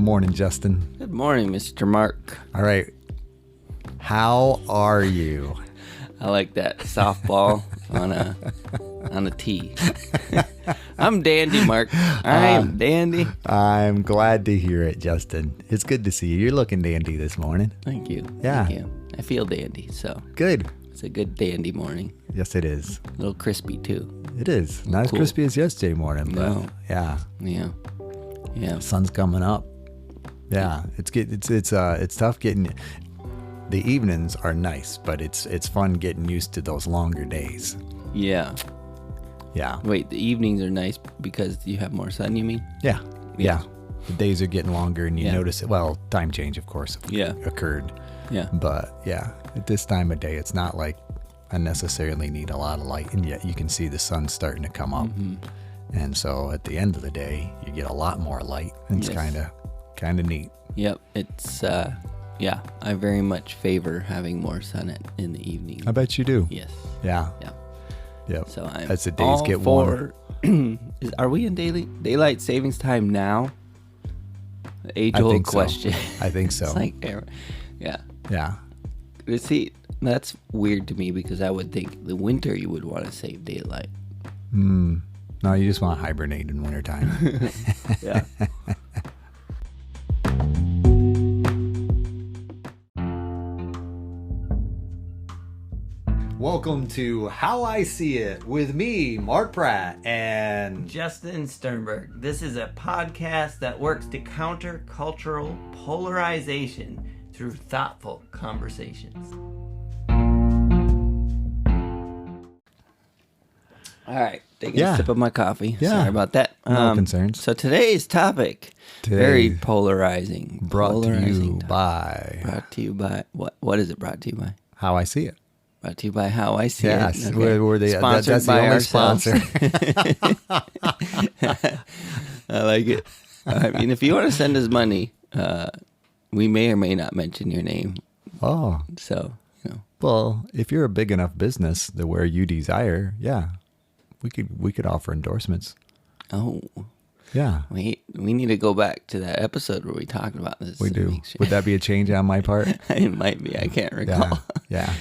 Morning, Justin. Good morning, Mr. Mark. All right. How are you? I like that softball on a tee. I'm dandy, Mark. I am dandy. I'm glad to hear it, Justin. It's good to see you. You're looking dandy this morning. Thank you. Yeah. Thank you. I feel dandy, so Good. it's a good dandy morning. Yes, it is. A little crispy too. It is. Not Cool. as crispy as yesterday morning, but No. yeah. Yeah. Sun's coming up. Yeah. It's tough getting. The evenings are nice, but it's fun getting used to those longer days. Yeah. Yeah. Wait, the evenings are nice because you have more sun, you mean? Yeah. The days are getting longer, and you Yeah. notice it. Well, time change, of course, Yeah. occurred. Yeah. But yeah, at this time of day, it's not like I necessarily need a lot of light, and yet you can see the sun starting to come up. Mm-hmm. And so at the end of the day, you get a lot more light. It's Yes. kind of neat. Yep. It's I very much favor having more sun in the evening. I bet you do. Yes. Yeah. Yeah. Yep. So I'm As the days all get warmer. Are we in daylight savings time now? The age-old think so. question. I think so. It's like, yeah. Yeah. See, that's weird to me because I would think the winter you would want to save daylight. No, you just want to hibernate in wintertime. Yeah. Welcome to How I See It with me, Mark Pratt, and Justin Sternberg. This is a podcast that works to counter cultural polarization through thoughtful conversations. All right, taking a sip of my coffee. Yeah. Sorry about that. No concerns. So today's topic, very polarizing. brought to you topic. by Brought to you by what? What is it brought to you by? How I See It. Brought to you by How I See Yes, It. Okay. we're the Sponsored that's the by only ourselves. sponsor. I like it. I mean, if you want to send us money, we may or may not mention your name. Oh, So, well, if you're a big enough business that where you desire, yeah, we could offer endorsements. Oh, Yeah, wait, we need to go back to that episode where we talked about this. we to do. make sure. Would that be a change on my part? It might be. I can't recall. Yeah,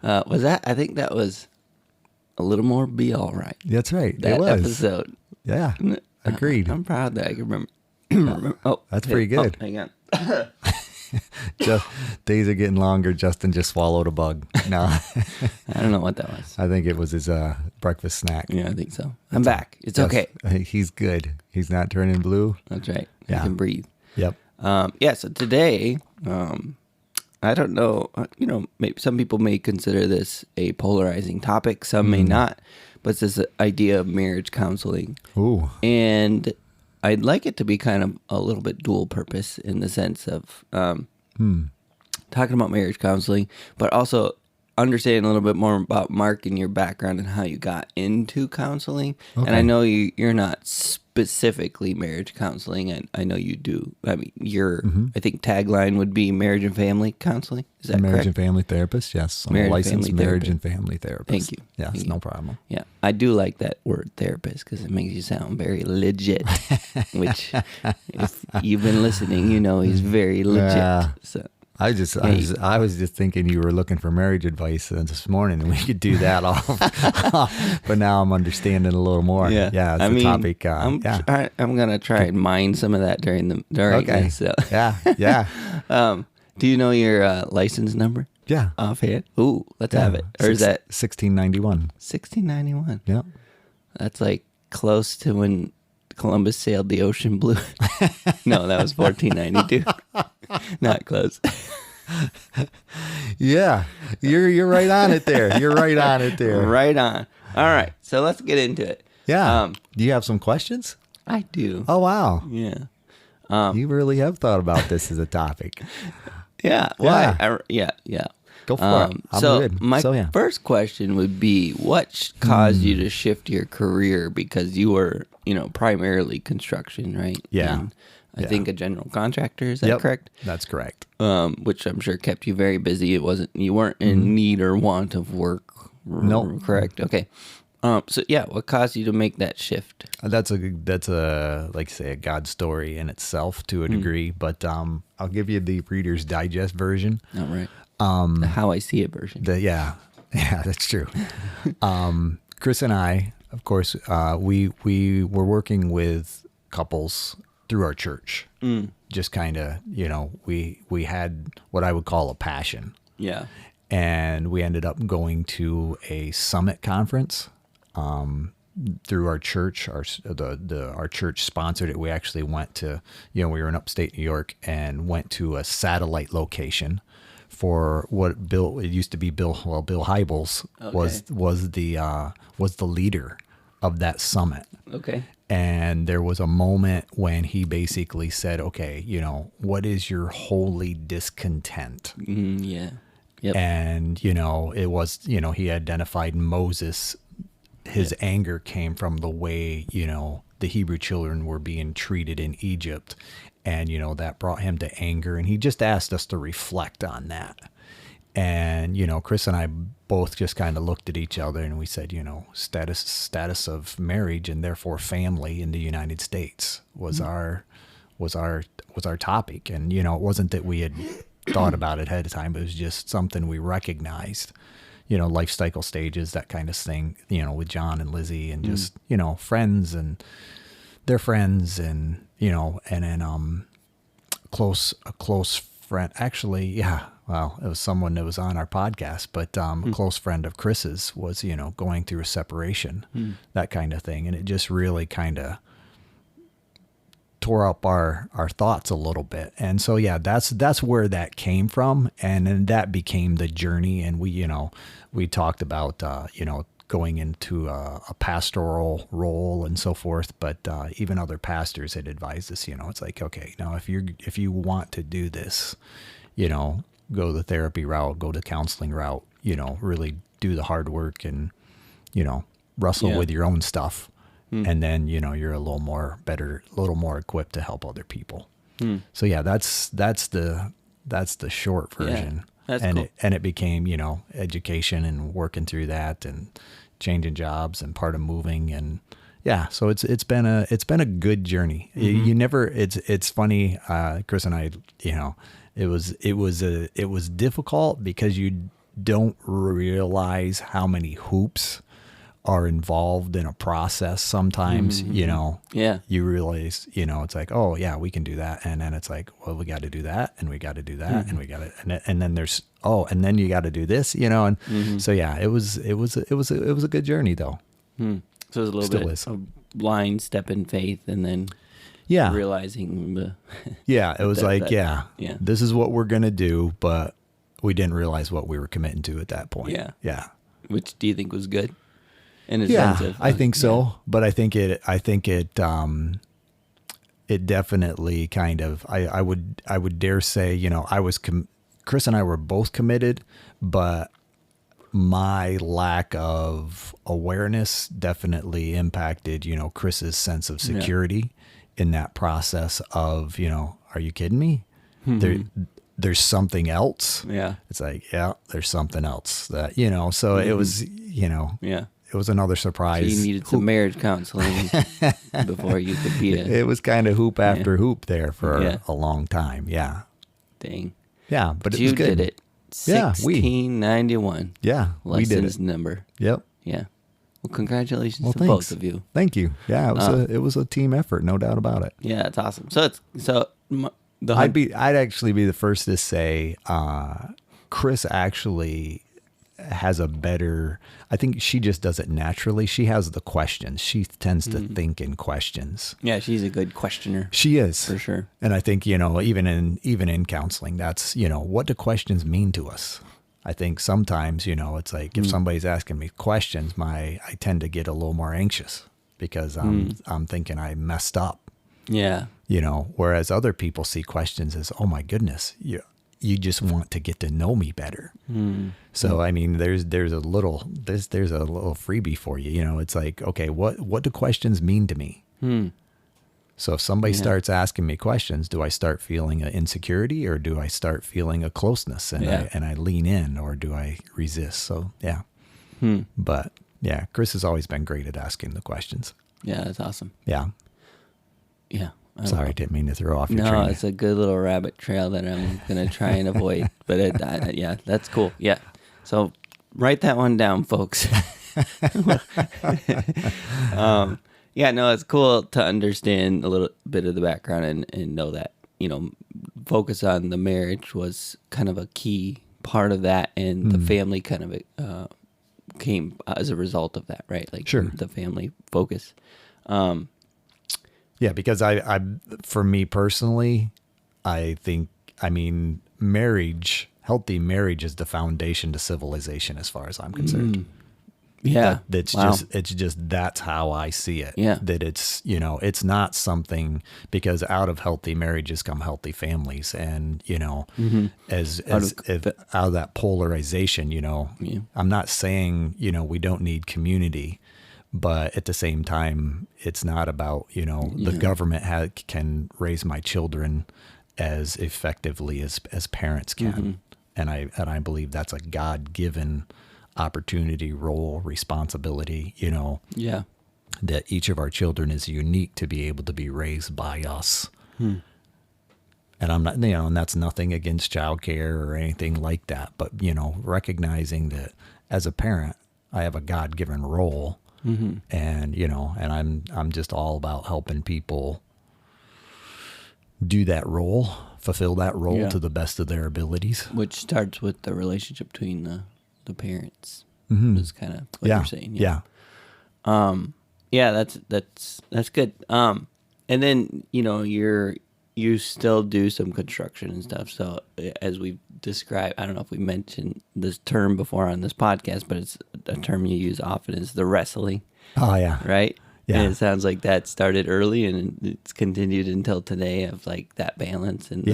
yeah. Was that? I think that was a little more be all right. That's right. That it was. episode. Yeah, agreed. I'm proud that I can remember. Oh, That's pretty good. Oh, hang on. Just, days are getting longer. Justin just swallowed a bug. No, I don't know what that was. I think it was his breakfast snack. Yeah, I think so. I'm back. It's Yes, okay. He's good. He's not turning blue. That's right. Yeah. I can breathe. Yep. So today, I don't know, maybe some people may consider this a polarizing topic, some may not, but it's this idea of marriage counseling. Ooh. And I'd like it to be kind of a little bit dual purpose in the sense of talking about marriage counseling, but also understanding a little bit more about Mark and your background and how you got into counseling. Okay. And I know you're not specifically marriage counseling, and I know you do. I mean, your I think tagline would be marriage and family counseling. Is that Marriage correct? and family therapist. Yes, I'm Marriage a and licensed family marriage therapist. and family therapist. Thank you. Yes, Thank you. no problem. Yeah, I do like that word therapist because it makes you sound very legit. Which, if you've been listening, you know he's very legit. Yeah. So I was just thinking you were looking for marriage advice this morning, and we could do that off. But now I'm understanding a little more. yeah, Yeah. It's I a mean, topic. I'm Yeah. I'm gonna try and mine some of that during Okay. this. So. Yeah. Yeah. Do you know your license number Yeah. offhand? Ooh, let's have it. Or is that 1691? 1691? Yeah. That's like close to when Columbus sailed the ocean blue. No, that was 1492. Not close. Yeah. You're right on it there. You're right on it there. Right on. All right, so let's get into it. Yeah. Do you have some questions? I do. Oh, wow. Yeah. You really have thought about this as a topic. Yeah. Well, yeah. Go for it. I'm so good. my So, yeah. first question would be, what caused you to shift your career? Because you were, primarily construction, right? Yeah. And I think a general contractor. Is that Yep, correct? That's correct. Which I'm sure kept you very busy. You weren't in need or want of work. Nope. Correct. Okay. So yeah, what caused you to make that shift? That's a like say a God story in itself to a degree, but I'll give you the Reader's Digest version. All right. The How I See It version. Yeah, that's true. Chris and I, of course, we were working with couples through our church. Just kind of, we had what I would call a passion. Yeah. And we ended up going to a summit conference through our church. Our church sponsored it. We actually went to, we were in upstate New York and went to a satellite location for what it used to be Bill Hybels was the leader of that summit. Okay. And there was a moment when he basically said, okay, what is your holy discontent? Yeah. Yep. And, it was, he identified Moses. His anger came from the way, the Hebrew children were being treated in Egypt. And, that brought him to anger. And he just asked us to reflect on that. And, Chris and I both just kind of looked at each other and we said, status of marriage and therefore family in the United States was our topic. And, it wasn't that we had thought about it ahead of time, but it was just something we recognized, life cycle stages, that kind of thing, with John and Lizzie and just, friends and their friends and, and then, a close friend, actually. Yeah. Well, it was someone that was on our podcast, but, a close friend of Chris's was, going through a separation, that kind of thing. And it just really kind of tore up our thoughts a little bit. And so, yeah, that's where that came from. And then that became the journey. And we talked about, going into a pastoral role and so forth. But even other pastors had advised us, it's like, okay, now if you want to do this, go the therapy route, go the counseling route, really do the hard work and, wrestle with your own stuff. And then, you're a little more equipped to help other people. So yeah, that's the short version. Yeah, that's cool. And it became, education and working through that and changing jobs and part of moving. And yeah, so it's been a good journey. You never, it's funny. Chris and I, it was difficult because you don't realize how many hoops are involved in a process sometimes. Yeah. You realize, it's like, oh yeah, we can do that. And then it's like, well, we got to do that and we got to do that and we got to, and then there's, and then you got to do this, and so yeah, it was a good journey though. So it was a little bit of blind step in faith and then realizing it was this is what we're going to do, but we didn't realize what we were committing to at that point. Yeah. Which do you think was good? In a sense of, I think so, but I think it definitely kind of, I would dare say, Chris and I were both committed, but my lack of awareness definitely impacted, Chris's sense of security in that process of, are you kidding me? There's something else. Yeah. It's like, there's something else that, so it was, it was another surprise. So you needed some marriage counseling before you could be It was kind of hoop after hoop there for a long time. Yeah. Dang. Yeah, but it you was good. Did it. 1691. Yeah, we did Lessons it. Number. Yep. Yeah. Well, congratulations to both of you. Thank you. Yeah, it was a team effort, no doubt about it. Yeah, it's awesome. I'd actually be the first to say, Chris actually has a better, I think she just does it naturally. She has the questions. She tends to think in questions. Yeah, she's a good questioner. She is. For sure. And I think, even in counseling, that's, what do questions mean to us? I think sometimes, it's like if somebody's asking me questions, I tend to get a little more anxious because I'm thinking I messed up. Yeah. Whereas other people see questions as, oh my goodness, you just want to get to know me better. So, I mean, there's a little freebie for you, it's like, okay, what do questions mean to me? So if somebody starts asking me questions, do I start feeling an insecurity or do I start feeling a closeness and I lean in, or do I resist? So, yeah. But Yeah. Chris has always been great at asking the questions. Yeah, that's awesome. Yeah. Yeah. Sorry, didn't mean to throw off your No, train. it's a good little rabbit trail that I'm going to try and avoid. But yeah, that's cool. Yeah. So write that one down, folks. Yeah, no, it's cool to understand a little bit of the background and know that, focus on the marriage was kind of a key part of that, and the family kind of came as a result of that, right? Like Sure. the family focus. Yeah, because I for me personally, I think, healthy marriage is the foundation to civilization as far as I'm concerned. Yeah. That's Wow. that's how I see it. Yeah. That it's not something, because out of healthy marriages come healthy families, and, as out of that polarization, I'm not saying, we don't need community, but at the same time, it's not about, the government can raise my children as effectively as parents can. And I believe that's a God-given opportunity, role, responsibility, Yeah. that each of our children is unique to be able to be raised by us. And I'm not, and that's nothing against childcare or anything like that, but, recognizing that as a parent, I have a God-given role. And, and I'm just all about helping people do that role, fulfill that role to the best of their abilities. Which starts with the relationship between the parents. Is kind of what you're saying. Yeah. Yeah, that's good. And then, you still do some construction and stuff. So as we've described, I don't know if we mentioned this term before on this podcast, but it's a term you use often, is the wrestling. Oh yeah. Right? Yeah. And it sounds like that started early and it's continued until today, of like that balance and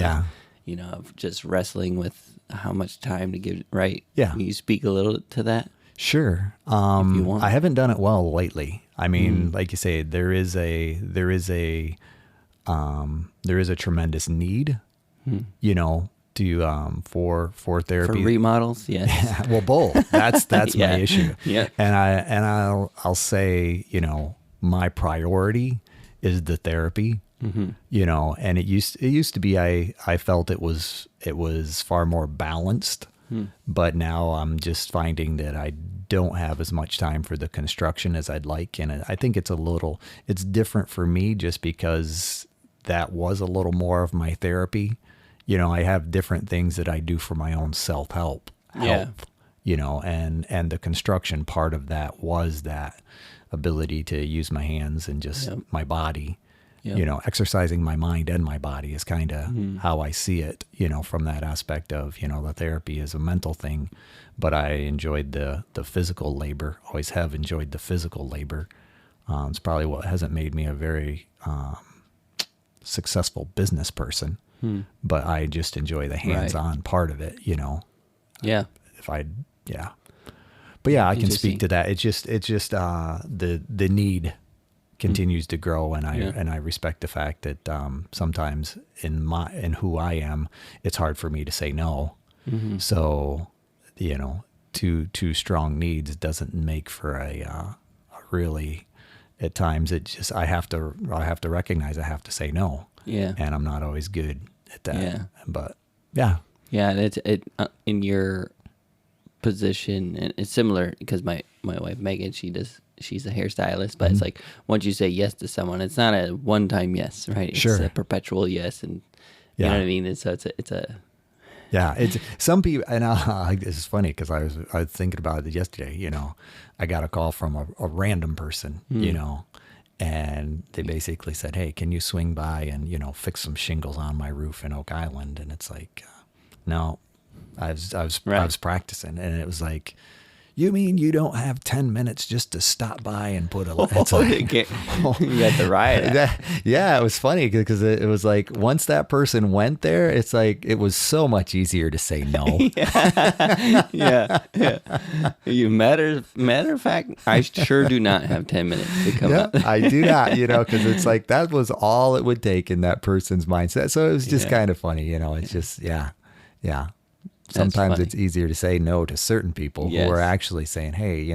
of just wrestling with how much time to give, right? Yeah. Can you speak a little to that? Sure. If you want. I haven't done it well lately. I mean, like you say, there is a tremendous need, to for therapy. For remodels, yes. Well, both. That's Yeah. my issue. Yeah. And I'll say, my priority is the therapy. And it used to be, I felt it was far more balanced, but now I'm just finding that I don't have as much time for the construction as I'd like. And I think it's different for me just because that was a little more of my therapy. I have different things that I do for my own self-help, and the construction part of that was that ability to use my hands and just my body. Exercising my mind and my body is kind of how I see it, from that aspect of, the therapy is a mental thing, but I enjoyed the physical labor, always have enjoyed the physical labor. It's probably what hasn't made me a very successful business person, but I just enjoy the hands-on part of it, Yeah. But yeah, I can speak to that. It's just the need continues to grow, and I respect the fact that sometimes in who I am, it's hard for me to say no. So, two strong needs doesn't make for a really, at times it just I have to recognize I have to say no. Yeah. And I'm not always good at that. Yeah. But yeah. Yeah, and it's in your position, and it's similar because my wife Megan, she's a hairstylist, but it's like once you say yes to someone, it's not a one-time yes, right? It's Sure. a perpetual yes, and you know what I mean. And so it's a yeah. It's some people, and this is funny because I was thinking about it yesterday. I got a call from a random person, and they basically said, "Hey, can you swing by and fix some shingles on my roof in Oak Island?" And it's like, no, I was practicing, and it was like, you mean you don't have 10 minutes just to stop by and put a... It's like, you got the riot. Yeah, it was funny because it was like once that person went there, it's like it was so much easier to say no. Yeah. You matter of fact, I sure do not have 10 minutes to come out. I do not, because it's like that was all it would take in that person's mindset. So it was just kind of funny, it's just, yeah. Sometimes it's easier to say no to certain people who are actually saying, hey,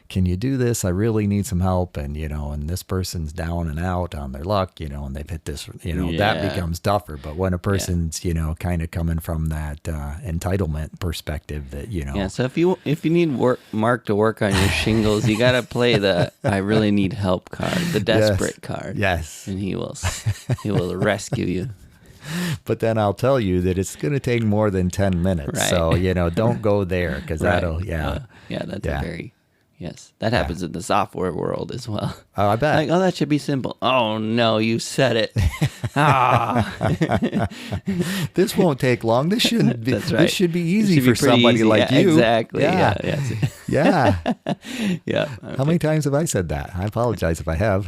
can you do this? I really need some help. And, and this person's down and out on their luck, and they've hit this, that becomes tougher. But when a person's, kind of coming from that entitlement perspective that, Yeah, so if you need Mark to work on your shingles, you got to play the I really need help card, the desperate card. Yes. And he will rescue you. But then I'll tell you that it's going to take more than 10 minutes. Right. So, don't go there because that'll, that's a very, yes. That happens in the software world as well. Oh, I bet. Like, that should be simple. Oh, no, you said it. This won't take long. This shouldn't be, That's right. This should be easy for pretty somebody easy. like you. Exactly. Yeah. Yeah. Yeah. Okay. How many times have I said that? I apologize if I have.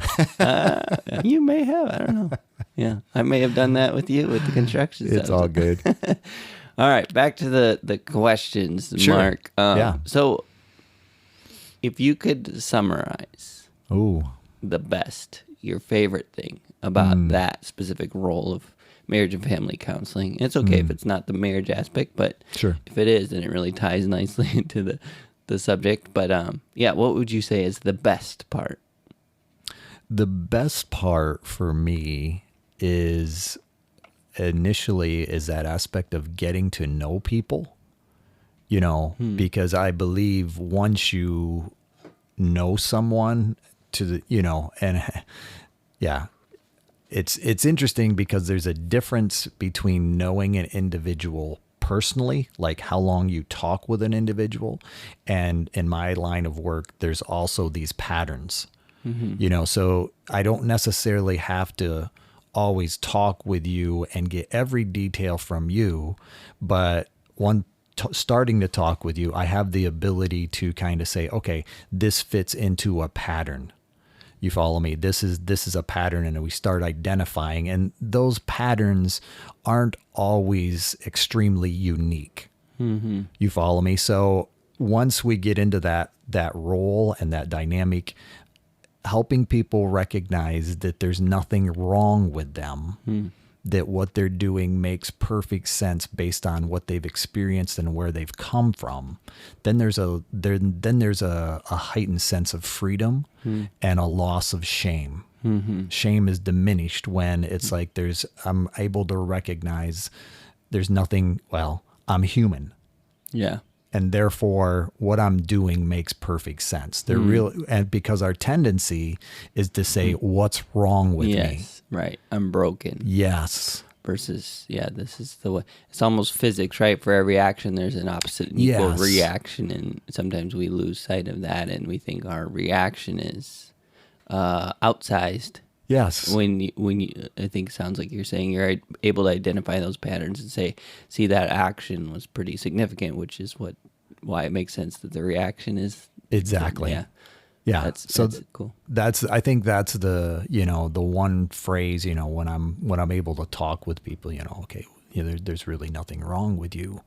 You may have. I don't know. Yeah. I may have done that with you with the construction stuff. It's all good. All right. Back to the questions, Sure. Mark. Yeah. So if you could summarize the best, your favorite thing about that specific role of marriage and family counseling, it's okay if it's not the marriage aspect, but Sure. if it is, then it really ties nicely into the subject. But what would you say is the best part? The best part for me is that aspect of getting to know people, because I believe once you know someone it's interesting because there's a difference between knowing an individual personally, like how long you talk with an individual. And in my line of work, there's also these patterns, so I don't necessarily have to always talk with you and get every detail from you. But starting to talk with you, I have the ability to kind of say, okay, this fits into a pattern. You follow me? This is a pattern, and we start identifying, and those patterns aren't always extremely unique. Mm-hmm. You follow me? So once we get into that role and that dynamic, helping people recognize that there's nothing wrong with them, that what they're doing makes perfect sense based on what they've experienced and where they've come from, then there's a heightened sense of freedom and a loss of shame. Mm-hmm. Shame is diminished when it's like I'm able to recognize there's nothing, I'm human. Yeah. And therefore, what I'm doing makes perfect sense. And because our tendency is to say, "What's wrong with me?" Yes, right. I'm broken. Yes. Versus, this is the way. It's almost physics, right? For every action, there's an opposite and equal reaction, and sometimes we lose sight of that, and we think our reaction is outsized. Yes. When you, I think it sounds like you're saying you're able to identify those patterns and say, see, that action was pretty significant, which is why it makes sense that the reaction is exactly. Yeah. That's cool. I think that's the, the one phrase, when I'm able to talk with people, okay, there's really nothing wrong with you.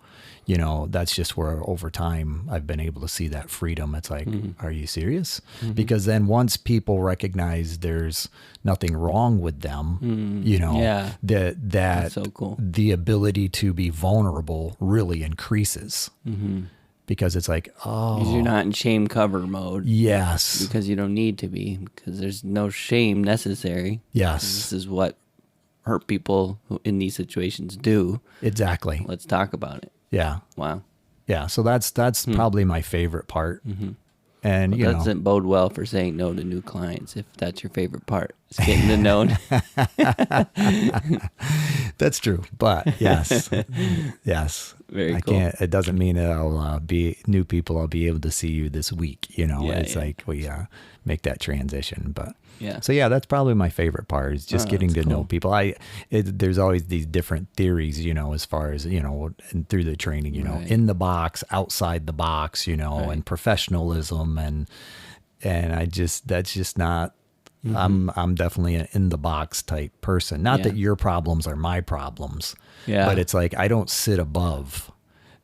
That's just where over time I've been able to see that freedom. It's like, are you serious? Mm-hmm. Because then once people recognize there's nothing wrong with them, that's so cool. The ability to be vulnerable really increases. Mm-hmm. Because it's like, because you're not in shame cover mode. Yes. Because you don't need to be, because there's no shame necessary. Yes. This is what hurt people in these situations do. Exactly. Let's talk about it. Yeah. Wow. Yeah. So that's probably my favorite part. Mm-hmm. And that doesn't bode well for saying no to new clients if that's your favorite part. It's getting to know. That's true. But yes. Very cool. It doesn't mean that I'll be new people. I'll be able to see you this week. It's like we make that transition. But so that's probably my favorite part is just getting to know people. There's always these different theories, as far as, and through the training, in the box, outside the box, and professionalism and that's just not. Mm-hmm. I'm definitely an in the box type person. Not that your problems are my problems. Yeah. But it's like I don't sit above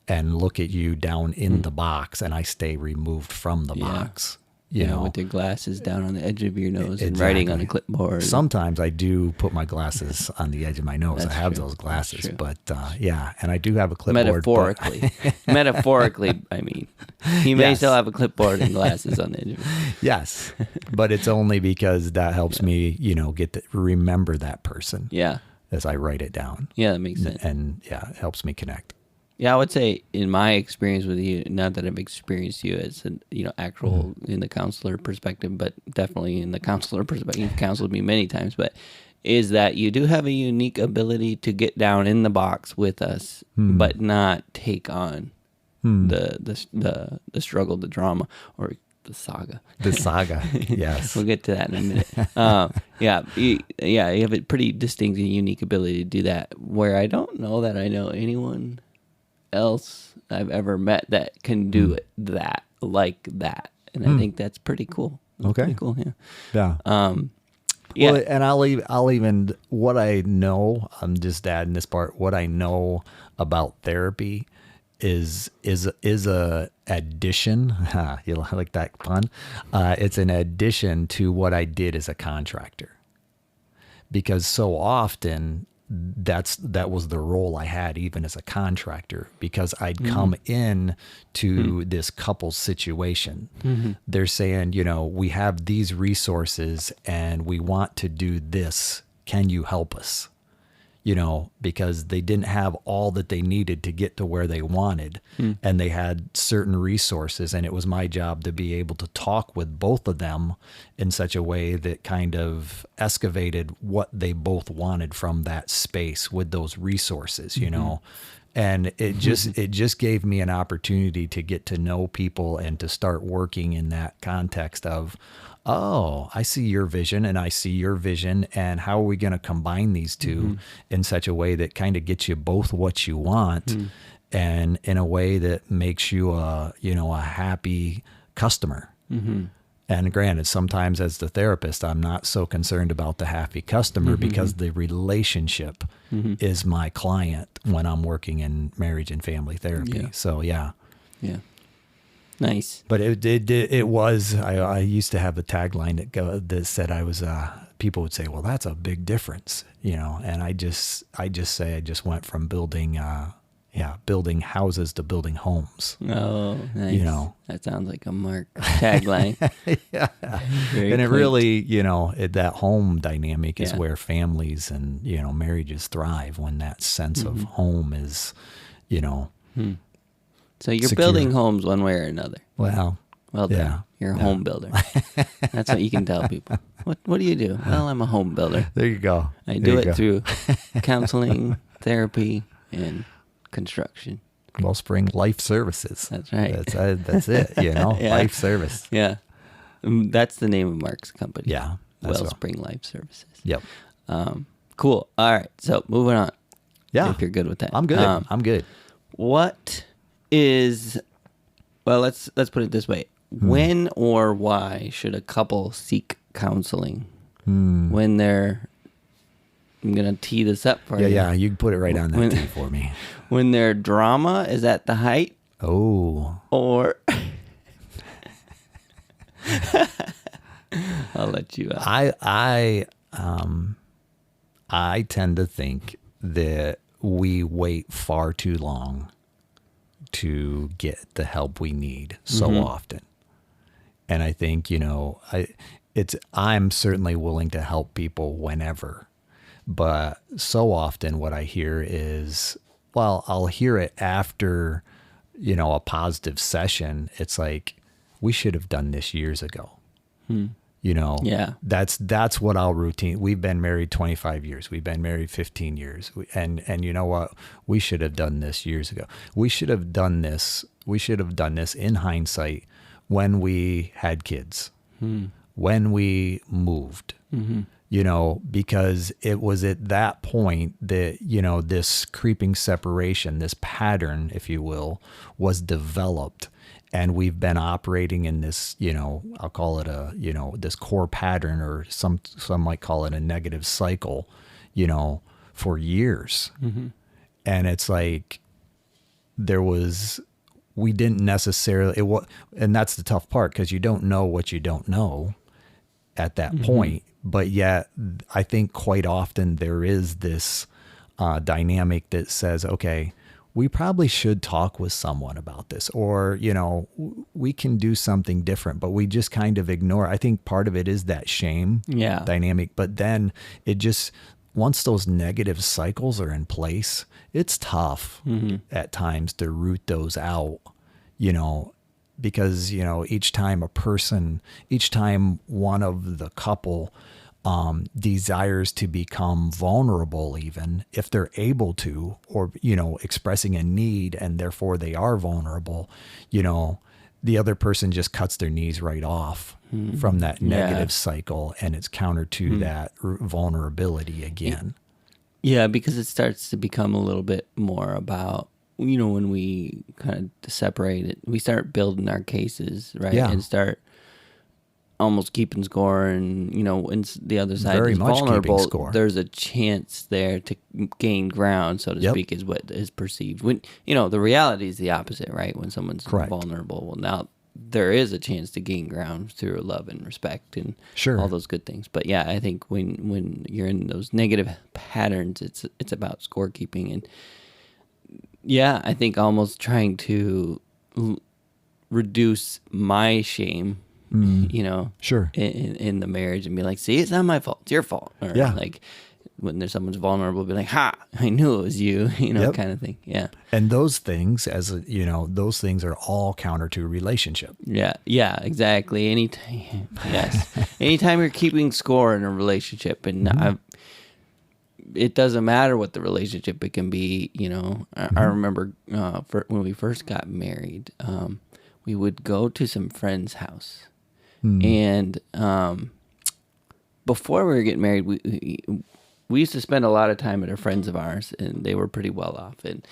and look at you down in the box and I stay removed from the box. you know, with your glasses down on the edge of your nose and exactly. writing on a clipboard. Sometimes I do put my glasses on the edge of my nose. That's I have true. those glasses, That's true. but and I do have a clipboard. Metaphorically. Metaphorically, I mean. He may Yes. still have a clipboard and glasses on the edge of it. Yes, but it's only because that helps me, get to remember that person Yeah. as I write it down. Yeah, that makes sense. And it helps me connect. Yeah, I would say in my experience with you, not that I've experienced you as an, actual in the counselor perspective, but definitely in the counselor perspective, you've counseled me many times, but is that you do have a unique ability to get down in the box with us, but not take on the struggle, the drama, or the saga. The saga, yes. We'll get to that in a minute. You have a pretty distinct and unique ability to do that, where I don't know that I know anyone else I've ever met that can do it like that. And I think that's pretty cool. Okay. Pretty cool, yeah. Yeah. Yeah. Well, and I'll even what I know. I'm just adding this part. What I know about therapy is a addition. You like that pun? It's an addition to what I did as a contractor, because so often that was the role I had even as a contractor, because I'd come in to this couple situation. They're saying, we have these resources and we want to do this. Can you help us? Because they didn't have all that they needed to get to where they wanted, and they had certain resources, and it was my job to be able to talk with both of them in such a way that kind of excavated what they both wanted from that space with those resources, and it just gave me an opportunity to get to know people and to start working in that context of, oh, I see your vision and I see your vision, and how are we going to combine these two in such a way that kind of gets you both what you want, and in a way that makes you a happy customer. And granted, sometimes as the therapist, I'm not so concerned about the happy customer, because the relationship is my client when I'm working in marriage and family therapy. Yeah. So yeah. Nice. But it was, I used to have the tagline that said I was, people would say, well, that's a big difference, and I just say I just went from building houses to building homes. Oh, nice. That sounds like a Mark tagline. Yeah. Very And it quaint. really, that home dynamic is where families and, marriages thrive, when that sense of home is, So you're secure. building homes one way or another. well Done. yeah. You're a home builder. That's what you can tell people. What do you do? Well, I'm a home builder. There you go. I There do you it go. through counseling, therapy, and Wellspring Life Services. That's right. That's it, Yeah. Life service. Yeah. That's the name of Mark's company. Yeah. That's Wellspring Life Services. Yep. Cool. All right. So moving on. Yeah. If you're good with that. I'm good. I'm good. What is, well, let's put it this way. When or why should a couple seek counseling? When they're, I'm going to tee this up for you. Yeah. You can put it right on that tee for me. When their drama is at the height, Oh. or I'll let you out. I tend to think that we wait far too long to get the help we need so often. And I think, I'm certainly willing to help people whenever, but so often what I hear is, well, I'll hear it after, a positive session. It's like, we should have done this years ago. Yeah. That's what I'll routine. We've been married 25 years. We've been married 15 years. And you know what? We should have done this years ago. We should have done this in hindsight when we had kids, when we moved, because it was at that point that, this creeping separation, this pattern, if you will, was developed. And we've been operating in this, I'll call it this core pattern, or some might call it a negative cycle, for years. And it's like, we didn't necessarily, and that's the tough part, because you don't know what you don't know at that point. But yet I think quite often there is this dynamic that says, okay, we probably should talk with someone about this, or, we can do something different, but we just kind of ignore. I think part of it is that shame dynamic, but then it just, once those negative cycles are in place, it's tough at times to root those out, because, each time one of the couple desires to become vulnerable, even if they're able to, or, expressing a need, and therefore they are vulnerable, the other person just cuts their knees right off from that negative cycle, and it's counter to that vulnerability again. Yeah, because it starts to become a little bit more about, when we kind of separate it, we start building our cases, right? Yeah. And start almost keeping score, and, when the other side Very is much keeping vulnerable, score. there's a chance there to gain ground, so to speak, is what is perceived. When, the reality is the opposite, right? When someone's vulnerable, well, now there is a chance to gain ground through love and respect and all those good things. But yeah, I think when you're in those negative patterns, it's about scorekeeping. And yeah, I think almost trying to reduce my shame, in the marriage, and be like, see, it's not my fault, it's your fault. Or like when there's someone's vulnerable, be like, ha, I knew it was you, kind of thing. Yeah. And those things, those things are all counter to relationship. Yeah, exactly. Anytime you're keeping score in a relationship, and it doesn't matter what the relationship it can be. I remember when we first got married, we would go to some friend's house, and before we were getting married, we used to spend a lot of time at a friends of ours, and they were pretty well off. And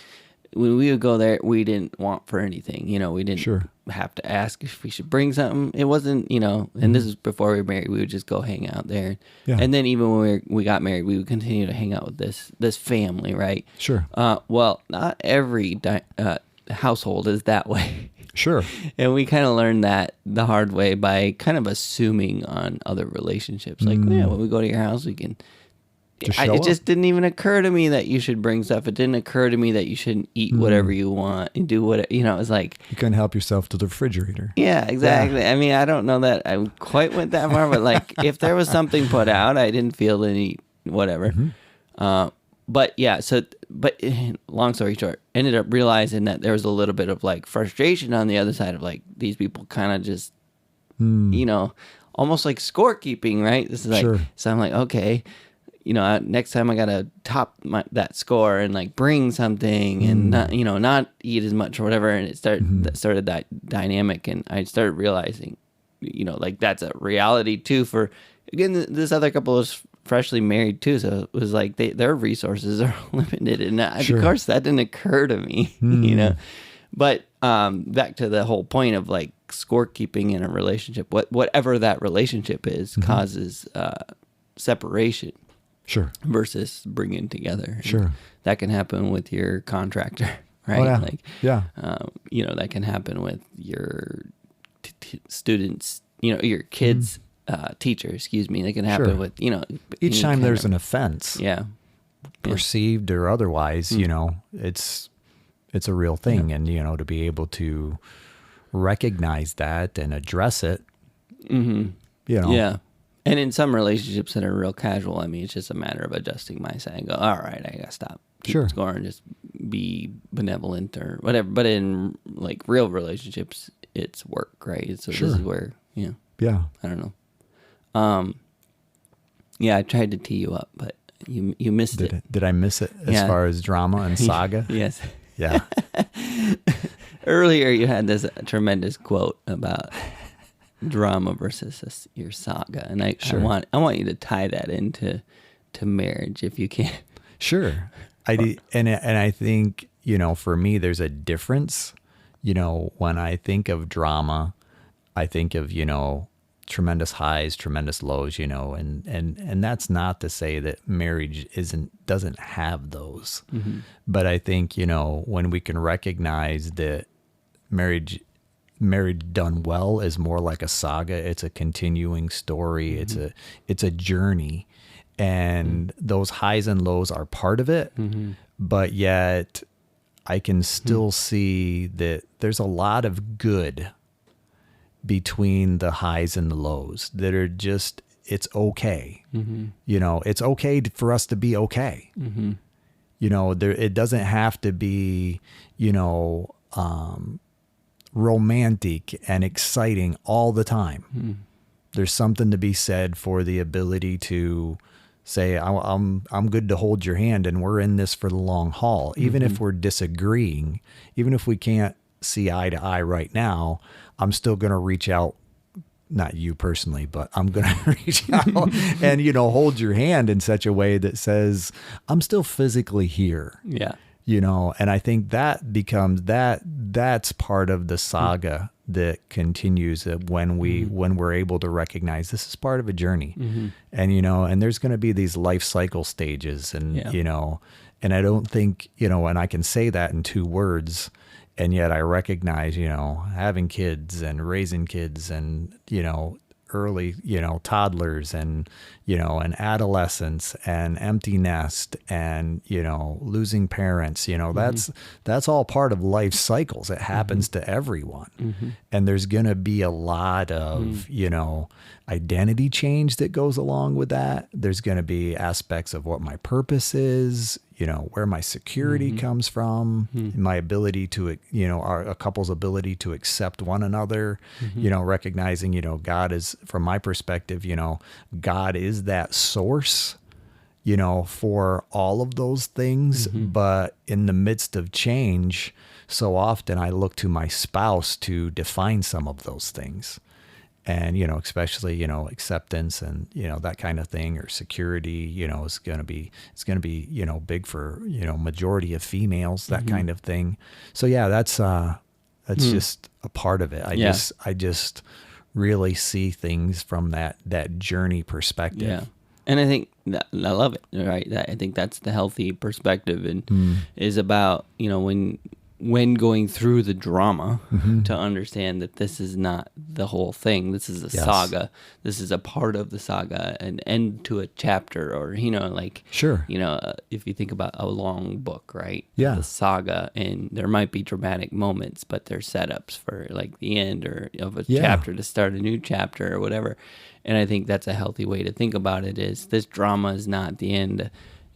when we would go there, we didn't want for anything. We didn't have to ask if we should bring something. It wasn't, and this is before we were married. We would just go hang out there. Yeah. And then even when we got married, we would continue to hang out with this family, right? Sure. Well, not every household is that way. Sure. And we kind of learned that the hard way by kind of assuming on other relationships. Like, when we go to your house, we can... It just didn't even occur to me that you should bring stuff. It didn't occur to me that you shouldn't eat whatever you want and do what, it was like... You couldn't help yourself to the refrigerator. Yeah, exactly. Yeah. I mean, I don't know that I quite went that far, but like if there was something put out, I didn't feel any whatever. But yeah, but long story short, ended up realizing that there was a little bit of like frustration on the other side of like these people kind of just, almost like scorekeeping, right? This is like, so I'm like, okay, next time I gotta top that score and like bring something and not eat as much or whatever. And it started that dynamic, and I started realizing, like that's a reality too. For again, this other couple was freshly married too, so it was like their resources are limited, and of course that didn't occur to me, But back to the whole point of like scorekeeping in a relationship, whatever that relationship is, causes separation. Sure. Versus bringing together. Sure. And that can happen with your contractor, right? Oh, yeah. Like, that can happen with your students, your kids' teacher, excuse me. That can happen with, each time there's an offense. Yeah. Perceived or otherwise, it's a real thing. And, to be able to recognize that and address it, Yeah. And in some relationships that are real casual, I mean, it's just a matter of adjusting my side and go, all right, I gotta stop. Keep score and just be benevolent or whatever. But in like real relationships, it's work, right? So this is where, I don't know. I tried to tee you up, but you missed it. Did I miss it as far as drama and saga? Yes. Yeah. Earlier, you had this tremendous quote about drama versus your saga, and I want you to tie that into marriage if you can. Sure. And I think for me there's a difference. When I think of drama, I think of tremendous highs, tremendous lows. And that's not to say that marriage doesn't have those, but I think when we can recognize that marriage done well is more like a saga. It's a continuing story. It's a journey, and those highs and lows are part of it. But yet I can still see that there's a lot of good between the highs and the lows that are just, it's okay. It's okay for us to be okay. It doesn't have to be, romantic and exciting all the time. There's something to be said for the ability to say, I'm good to hold your hand, and we're in this for the long haul. Even if we're disagreeing, even if we can't see eye to eye right now, I'm still going to reach out, not you personally, but I'm going to reach out and, hold your hand in such a way that says, I'm still physically here. Yeah. And I think that becomes that's part of the saga that continues when we're able to recognize this is part of a journey. And, and there's going to be these life cycle stages, and, and I don't think, and I can say that in 2 words, and yet I recognize, having kids and raising kids and, early, toddlers and, and adolescence and empty nest and, losing parents, that's all part of life cycles. It happens to everyone. And there's going to be a lot of, identity change that goes along with that. There's going to be aspects of what my purpose is, where my security comes from, my ability to, a couple's ability to accept one another, recognizing, God is, from my perspective, God is that source, for all of those things. But in the midst of change, so often I look to my spouse to define some of those things. And, especially, acceptance and, that kind of thing, or security, it's going to be, big for, majority of females, that kind of thing. So yeah, that's just a part of it. I just really see things from that journey perspective. Yeah. And I think I love it, right? I think that's the healthy perspective, and is about, when going through the drama, to understand that this is not the whole thing. This is a saga. This is a part of the saga, an end to a chapter, or, Sure. If you think about a long book, right? Yeah. The saga, and there might be dramatic moments, but they're setups for the end of a chapter to start a new chapter or whatever. And I think that's a healthy way to think about it, is this drama is not the end.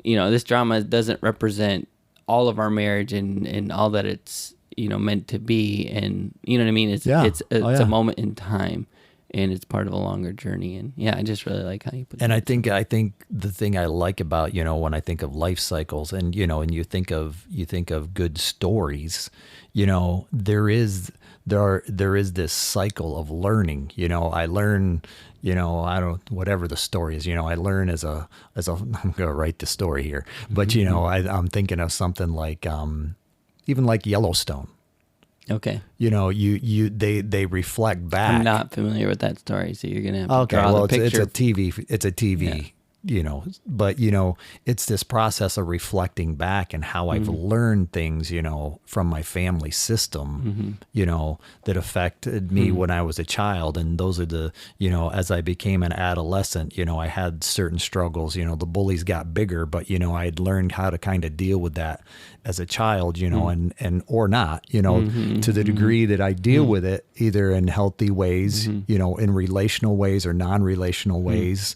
This drama doesn't represent all of our marriage and all that it's meant to be, and you know what I mean. It's a moment in time, and it's part of a longer journey. And I just really like how you put. And I think the thing I like about when I think of life cycles, and and you think of good stories, there is this cycle of learning. I learn. Whatever the story is, I learn as a, I'm going to write the story here, but I'm thinking of something like, even like Yellowstone. Okay. They reflect back. I'm not familiar with that story, so you're going to have to draw the picture. It's a TV. But it's this process of reflecting back and how I've learned things, from my family system, that affected me when I was a child. And those are the, as I became an adolescent, I had certain struggles, the bullies got bigger, but, I'd learned how to kind of deal with that as a child, and or not, to the degree that I deal with it, either in healthy ways, in relational ways or non-relational ways.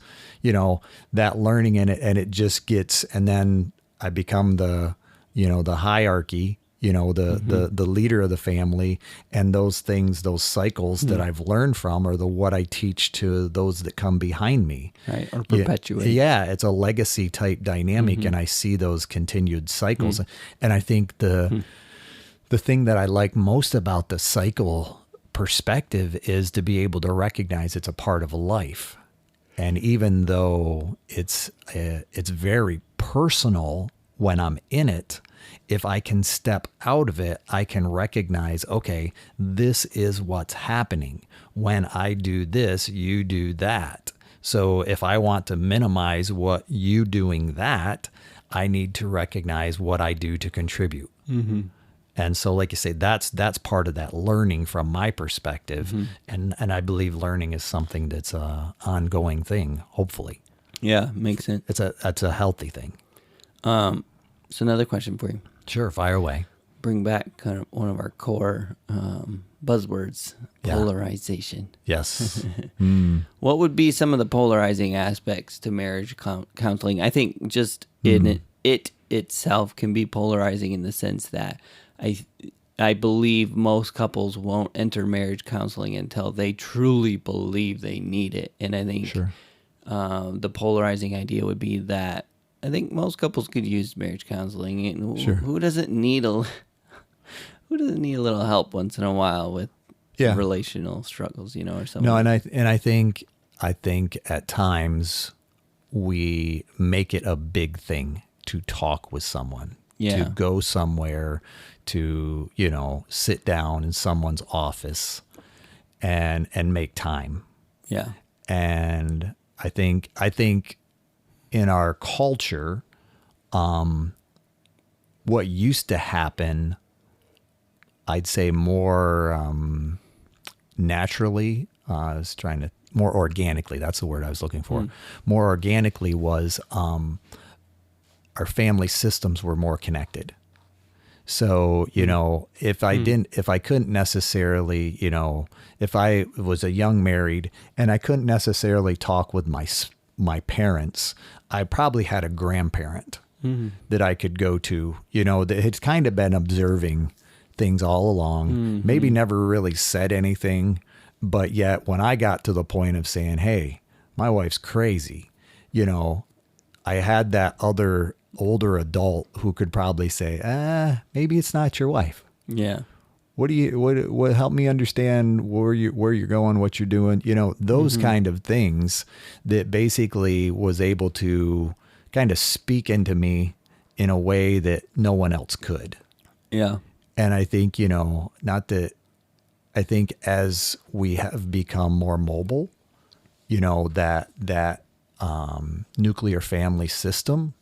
That learning in it, and it just gets, and then I become the hierarchy, the leader of the family, and those things, those cycles that I've learned from are what I teach to those that come behind me. Right. Or perpetuate. Yeah. It's a legacy type dynamic. And I see those continued cycles. And I think the thing that I like most about the cycle perspective is to be able to recognize it's a part of life. And even though it's very personal when I'm in it, if I can step out of it, I can recognize, okay, this is what's happening. When I do this, you do that. So if I want to minimize what you doing that, I need to recognize what I do to contribute. And so, like you say, that's part of that learning from my perspective. And I believe learning is something that's a ongoing thing, hopefully. Yeah, makes sense. That's a healthy thing. So another question for you. Sure, fire away. Bring back kind of one of our core buzzwords, polarization. Yes. What would be some of the polarizing aspects to marriage counseling? I think just in it itself can be polarizing in the sense that I believe most couples won't enter marriage counseling until they truly believe they need it. And I think the polarizing idea would be that I think most couples could use marriage counseling. And who doesn't need a little help once in a while with relational struggles, or something? No, and I think at times we make it a big thing to talk with someone, to go somewhere, to sit down in someone's office and make time. Yeah. And I think in our culture, what used to happen, I'd say more naturally, more organically, that's the word I was looking for. More organically was our family systems were more connected. So, if I couldn't necessarily, if I was a young married and I couldn't necessarily talk with my parents, I probably had a grandparent that I could go to, that had kind of been observing things all along, maybe never really said anything, but yet when I got to the point of saying, hey, my wife's crazy, I had that other older adult who could probably say, maybe it's not your wife. Yeah. What help me understand where you're going, what you're doing, those kind of things that basically was able to kind of speak into me in a way that no one else could. Yeah. And I think, I think as we have become more mobile, that nuclear family system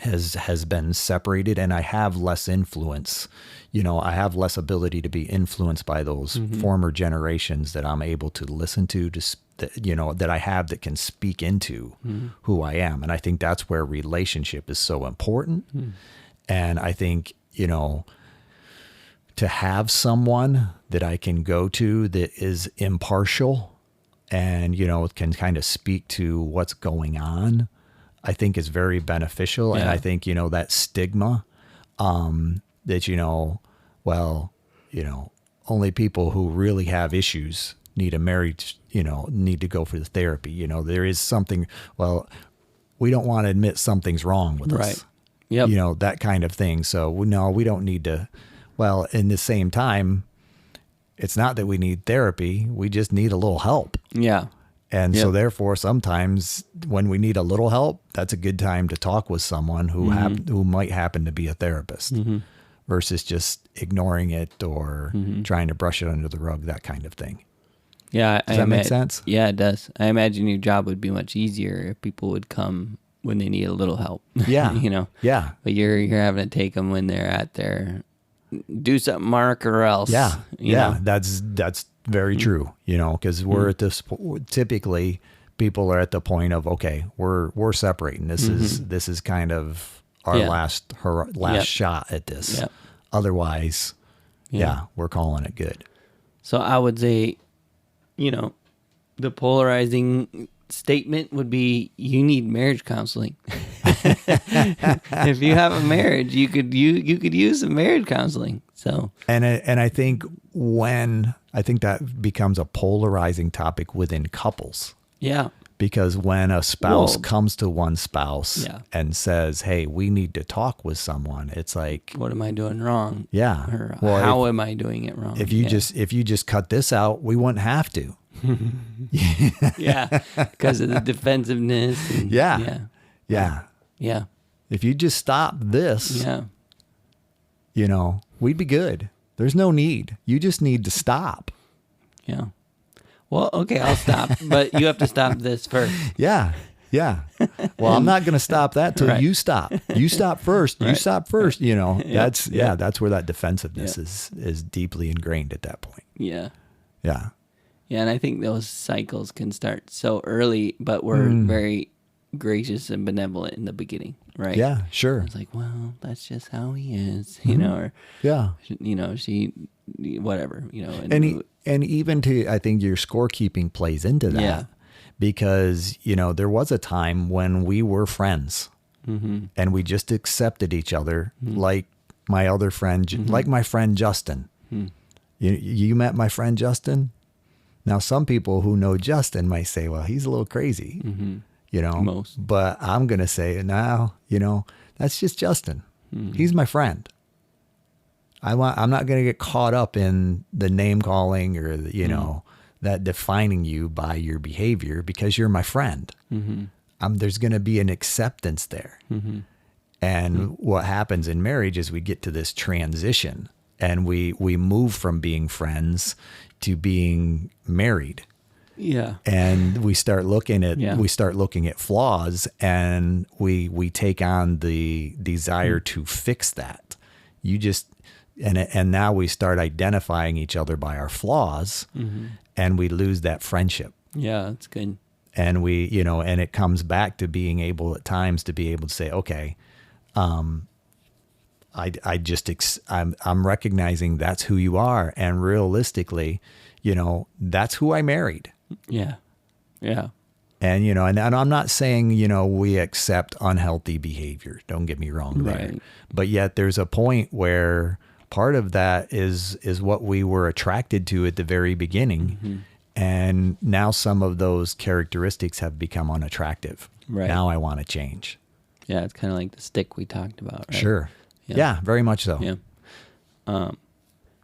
has been separated, and I have less influence. I have less ability to be influenced by those former generations that I'm able to listen to, that I have that can speak into who I am. And I think that's where relationship is so important. And I think, to have someone that I can go to that is impartial and, can kind of speak to what's going on, I think is very beneficial. Yeah. And I think, that stigma, that, only people who really have issues need a marriage, need to go for the therapy. There is something, we don't want to admit something's wrong with us. Yep. That kind of thing. So no, we don't need to, in the same time, it's not that we need therapy. We just need a little help. Yeah. And so therefore, sometimes when we need a little help, that's a good time to talk with someone who who might happen to be a therapist versus just ignoring it or trying to brush it under the rug, that kind of thing. Yeah. Does that make sense? Yeah, it does. I imagine your job would be much easier if people would come when they need a little help. Yeah. Yeah. But you're having to take them when they're at their do something, Mark, or else. Yeah. Yeah. That's very true, because we're at this, typically people are at the point of, okay, we're separating. This is kind of our last shot at this. Yep. Otherwise, we're calling it good. So I would say, the polarizing statement would be you need marriage counseling. If you have a marriage, you could use some marriage counseling. So and I think that becomes a polarizing topic within couples. Yeah. Because when a spouse comes to one spouse and says, "Hey, we need to talk with someone," it's like, what am I doing wrong? Yeah. Or how am I doing it wrong? If you just cut this out, we wouldn't have to. Yeah, because of the defensiveness. And, yeah. If you just stop this, we'd be good. There's no need. You just need to stop. Yeah. Well, okay, I'll stop, but you have to stop this first. Yeah. Well, I'm not going to stop that till Right. you stop. You stop first. You Right. stop first. You know, Yep. that's where that defensiveness is deeply ingrained at that point. Yeah. Yeah. Yeah, and I think those cycles can start so early, but we're very gracious and benevolent in the beginning, right? Yeah, sure. It's like, well, that's just how he is, you know, or, Yeah. you know, she, whatever, you know. And even to, I think your scorekeeping plays into that. Yeah. Because, you know, there was a time when we were friends and we just accepted each other like my other friend, like my friend Justin. You met my friend Justin? Now, some people who know Justin might say, well, he's a little crazy, you know, Most. but I'm going to say, no, you know, that's just Justin. He's my friend. I'm not going to get caught up in the name calling or, you know, that defining you by your behavior because you're my friend. There's going to be an acceptance there. And what happens in marriage is we get to this transition and we move from being friends to being married. Yeah. And we start looking at flaws and we take on the desire to fix that. And now we start identifying each other by our flaws and we lose that friendship. Yeah, that's good. And we, you know, and it comes back to being able at times to be able to say, okay, I'm recognizing that's who you are. And realistically, you know, that's who I married. Yeah. Yeah. And, you know, and I'm not saying, you know, we accept unhealthy behavior. Don't get me wrong there. Right. But yet there's a point where part of that is what we were attracted to at the very beginning. And now some of those characteristics have become unattractive. Right. Now I want to change. Yeah, it's kind of like the stick we talked about, right? Sure. Yeah, very much so. Yeah.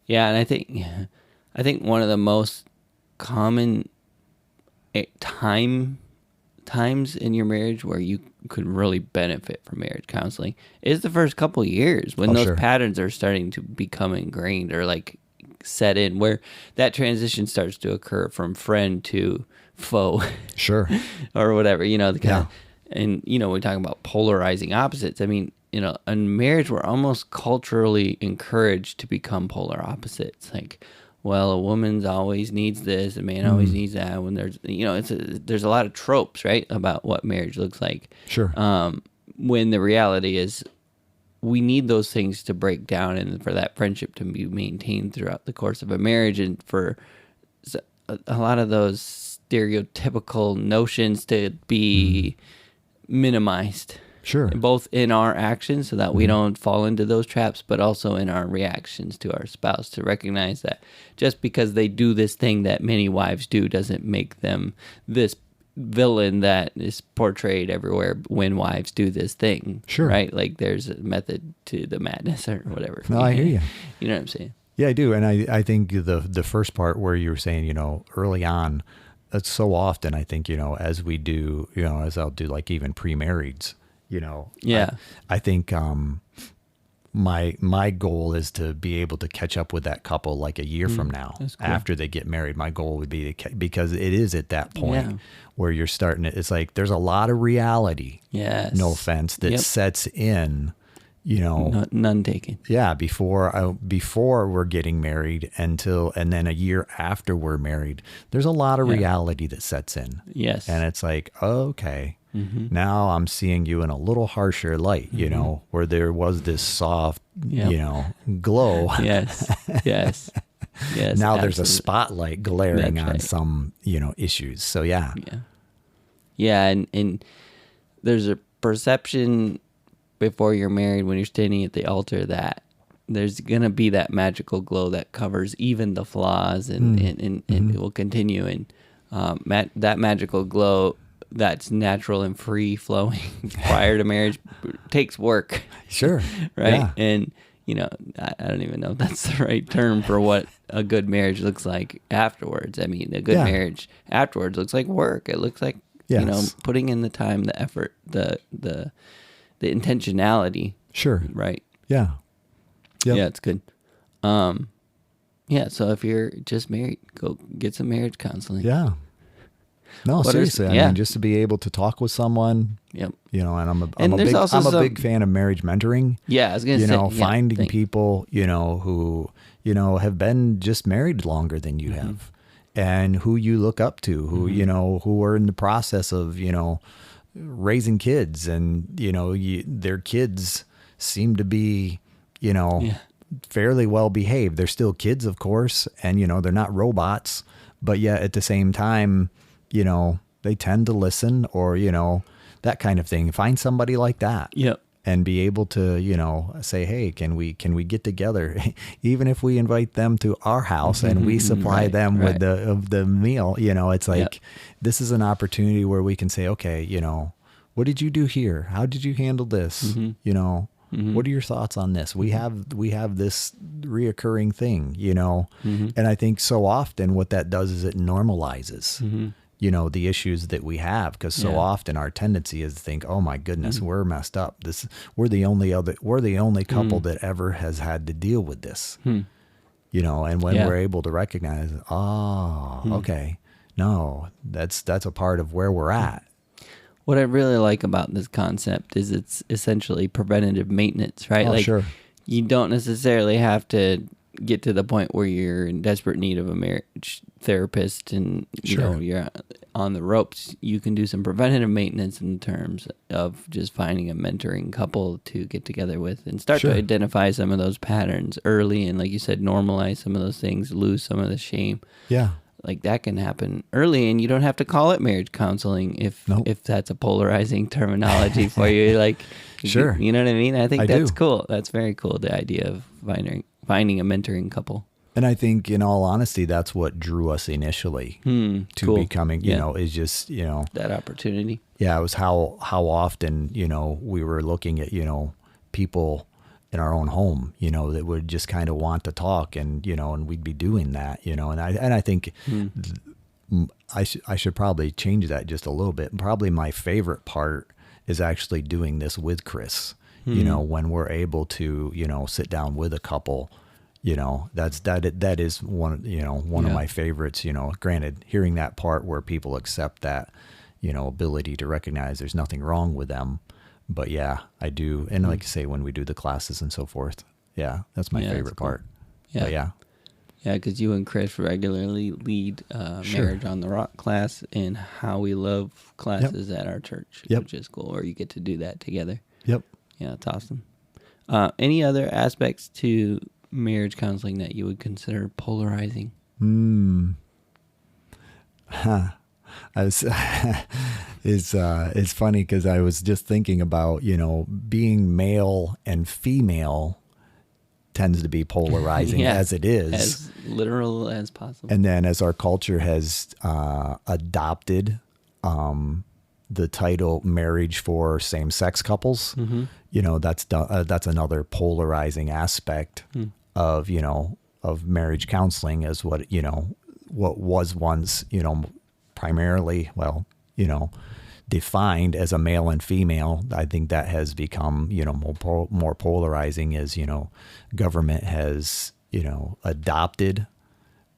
Yeah, and I think one of the most common times in your marriage where you could really benefit from marriage counseling is the first couple of years when those patterns are starting to become ingrained or like set in, where that transition starts to occur from friend to foe. Sure. Or whatever, you know, the kind of, and, you know, we're talking about polarizing opposites. I mean, you know, in marriage, we're almost culturally encouraged to become polar opposites. Like, well, a woman's always needs this, a man always needs that. When there's, you know, there's a lot of tropes, right, about what marriage looks like. Sure. When the reality is, we need those things to break down and for that friendship to be maintained throughout the course of a marriage, and for a lot of those stereotypical notions to be minimized. Sure. Both in our actions so that we don't fall into those traps, but also in our reactions to our spouse, to recognize that just because they do this thing that many wives do doesn't make them this villain that is portrayed everywhere when wives do this thing. Sure. Right? Like there's a method to the madness or whatever. No, I hear you. You know what I'm saying? Yeah, I do. And I think the first part where you were saying, you know, early on, that's so often, I think, you know, as we do, you know, as I'll do like even pre-marrieds, you know, I think my goal is to be able to catch up with that couple like a year from now. That's cool. After they get married. My goal would be to because it is at that point where you're starting it's like there's a lot of reality. Yes. No offense, that sets in, you know, none taken. Yeah, before we're getting married and then a year after we're married, there's a lot of reality that sets in. Yes. And it's like, okay, now I'm seeing you in a little harsher light, you know, where there was this soft, you know, glow. Yes. Yes. Yes. Now there's a spotlight glaring on some, you know, issues. So yeah. Yeah. Yeah, and there's a perception before you're married when you're standing at the altar that there's gonna be that magical glow that covers even the flaws and it will continue, and that magical glow that's natural and free flowing prior to marriage takes work. Sure. Right. Yeah. And you know, I don't even know if that's the right term for what a good marriage looks like afterwards. I mean, a good marriage afterwards looks like work. It looks like you know, putting in the time, the effort, the intentionality. Sure. Right. Yeah. Yep. Yeah, it's good. Yeah, so if you're just married, go get some marriage counseling. Yeah. No, What are- seriously. I yeah. mean, just to be able to talk with someone, Yep. you know, and And there's also I'm a some- big fan of marriage mentoring. Yeah, I was gonna You say, know, yeah, finding thanks. people, you know, who, you know, have been just married longer than you have, and who you look up to, who, you know, who are in the process of, you know, raising kids, and, you know, their kids seem to be, you know, Yeah. fairly well behaved. They're still kids, of course, and, you know, they're not robots, but yet at the same time, you know, they tend to listen, or, you know, that kind of thing. Find somebody like that. Yep. And be able to, you know, say, hey, can we get together, even if we invite them to our house and we supply Right, them right. with the meal. You know, it's like, Yep. this is an opportunity where we can say, okay, you know, what did you do here? How did you handle this? You know, what are your thoughts on this? We have this reoccurring thing, you know, and I think so often what that does is it normalizes. You know, the issues that we have, because so Yeah. often our tendency is to think, oh my goodness, we're messed up. We're the only couple that ever has had to deal with this. You know, and when Yeah. we're able to recognize, okay, no, that's a part of where we're at. What I really like about this concept is it's essentially preventative maintenance, right? Oh, sure. You don't necessarily have to get to the point where you're in desperate need of a marriage therapist and you Sure. know you're on the ropes. You can do some preventative maintenance in terms of just finding a mentoring couple to get together with and start Sure. to identify some of those patterns early, and like you said, normalize some of those things, lose some of the shame. Yeah. Like that can happen early, and you don't have to call it marriage counseling if Nope. that's a polarizing terminology for you. Like, Sure. you know what I mean? I think I that's do. cool. That's very cool. The idea of finding a mentoring couple. And I think, in all honesty, that's what drew us initially to cool. becoming, you Yeah. know, is just, you know, That opportunity. yeah, it was how often, you know, we were looking at, you know, people in our own home, you know, that would just kind of want to talk, and, you know, and we'd be doing that, you know, and I think I should probably change that just a little bit. Probably my favorite part is actually doing this with Chris, you know, when we're able to, you know, sit down with a couple. You know, that is one, you know, one of Yeah. my favorites, you know, granted, hearing that part where people accept that, you know, ability to recognize there's nothing wrong with them. But yeah, I do. And like I say, when we do the classes and so forth, yeah, that's my Yeah, that's favorite cool. part. Yeah. But yeah, Yeah, because you and Chris regularly lead Sure. Marriage on the Rock class and How We Love classes at our church, Yep. which is cool, or you get to do that together. yep. Yeah, it's awesome. Any other aspects to marriage counseling that you would consider polarizing? I was, it's funny because I was just thinking about, you know, being male and female tends to be polarizing Yeah, as it is. As literal as possible. And then as our culture has adopted the title marriage for same-sex couples, you know, that's another polarizing aspect of, you know, of marriage counseling, is what, you know, what was once, you know, primarily, well, you know, defined as a male and female. I think that has become, you know, more polarizing as, you know, government has, you know, adopted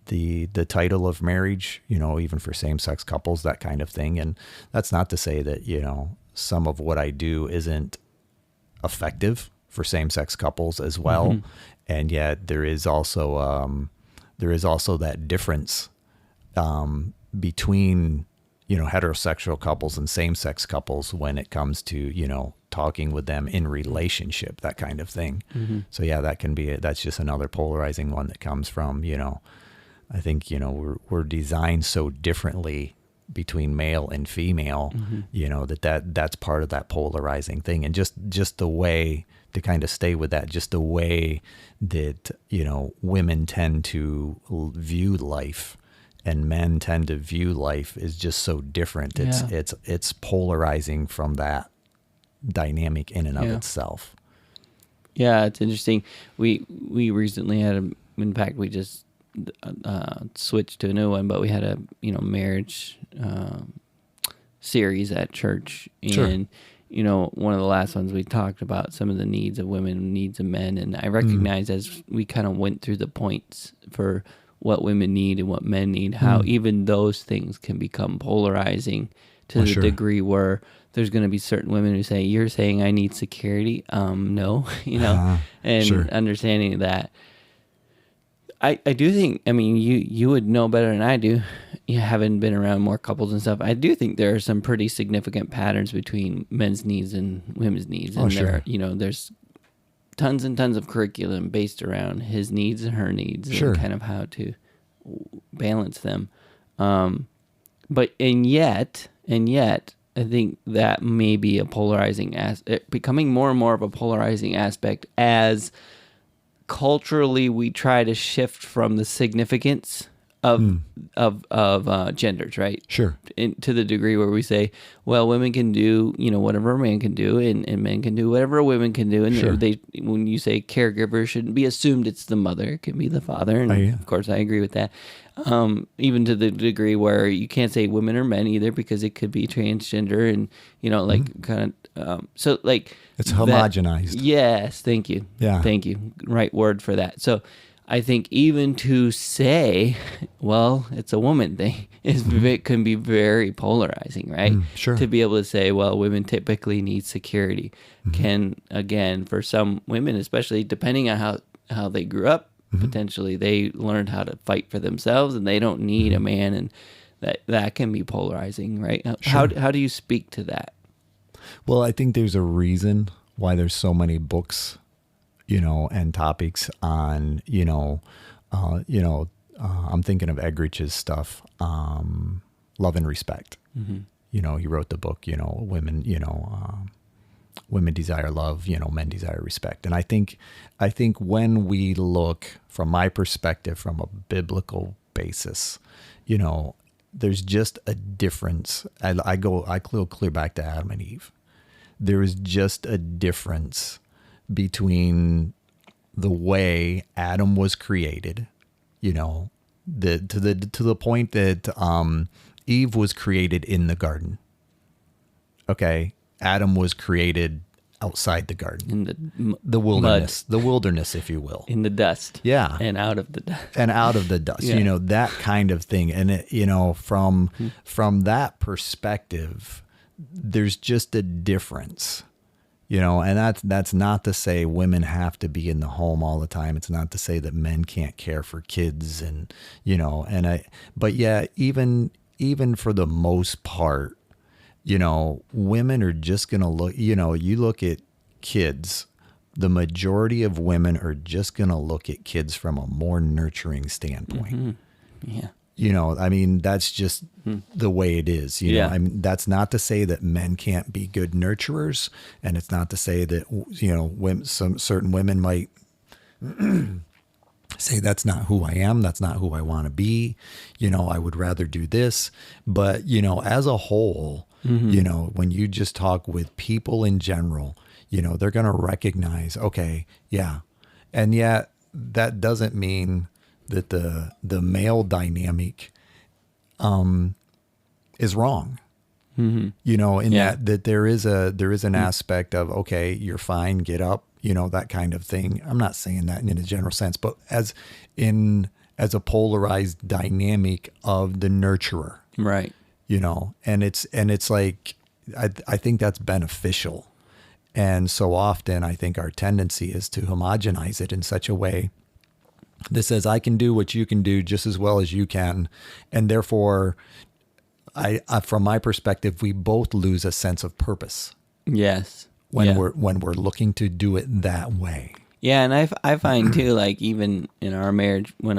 the title of marriage, you know, even for same-sex couples, that kind of thing. And that's not to say that, you know, some of what I do isn't effective for same-sex couples as well. And yet there is also that difference between, you know, heterosexual couples and same-sex couples when it comes to, you know, talking with them in relationship, that kind of thing. So yeah, that's just another polarizing one that comes from, you know, I think, you know, we're designed so differently between male and female, you know, that's part of that polarizing thing. And just the way to kind of stay with that, just the way that, you know, women tend to view life and men tend to view life is just so different. It's polarizing from that dynamic in and of itself. Yeah, it's interesting. We recently had in fact, we just switched to a new one, but we had a, you know, marriage series at church. And, Sure. you know, one of the last ones we talked about some of the needs of women, needs of men. And I recognized as we kind of went through the points for what women need and what men need, how even those things can become polarizing to the degree where there's going to be certain women who say, you're saying I need security. No, and understanding that. I do think, I mean, you would know better than I do. You haven't been around more couples and stuff. I do think there are some pretty significant patterns between men's needs and women's needs. And there's tons and tons of curriculum based around his needs and her needs and kind of how to balance them. But yet, I think that may be a polarizing becoming more and more of a polarizing aspect as culturally we try to shift from the significance of genders, right? Sure. To the degree where we say, well, women can do, whatever a man can do, and men can do whatever a woman can do. And when you say caregiver, shouldn't be assumed it's the mother. It can be the father. And of course, I agree with that. Even to the degree where you can't say women or men either, because it could be transgender and, so like. It's homogenized. Yes. Thank you. Yeah. Thank you. Right word for that. So I think even to say, well, it's a woman thing, it can be very polarizing, right? Sure. To be able to say, well, women typically need security can, again, for some women, especially depending on how they grew up, potentially they learned how to fight for themselves and they don't need a man, and that can be polarizing, right? How do you speak to that? Well, I think there's a reason why there's so many books, and topics on, I'm thinking of Eggerich's stuff, Love and Respect. He wrote the book, women desire love, men desire respect. And I think when we look from my perspective, from a biblical basis, there's just a difference. I go clear back to Adam and Eve. There is just a difference between the way Adam was created, to the point that Eve was created in the garden. Okay, Adam was created outside the garden, in the wilderness, mud. The wilderness, if you will, in the dust. Yeah, and out of the dust. Yeah. That kind of thing. And it, from that perspective, there's just a difference. And that's not to say women have to be in the home all the time. It's not to say that men can't care for kids but yeah, even for the most part, women are just going to look, you look at kids, the majority of women are just going to look at kids from a more nurturing standpoint. Yeah. That's just the way it is. That's not to say that men can't be good nurturers, and it's not to say that some certain women might say that's not who I am, that's not who I want to be. I would rather do this. But as a whole, when you just talk with people in general, they're going to recognize, okay, yeah, and yet that doesn't mean that the male dynamic is wrong. That there is an aspect of, okay, you're fine, get up, that kind of thing. I'm not saying that in a general sense, but as a polarized dynamic of the nurturer. Right. And it's like I think that's beneficial. And so often I think our tendency is to homogenize it in such a way that says I can do what you can do just as well as you can, and therefore, I from my perspective, we both lose a sense of purpose. Yes, when we're looking to do it that way. Yeah, and I find too, like even in our marriage, when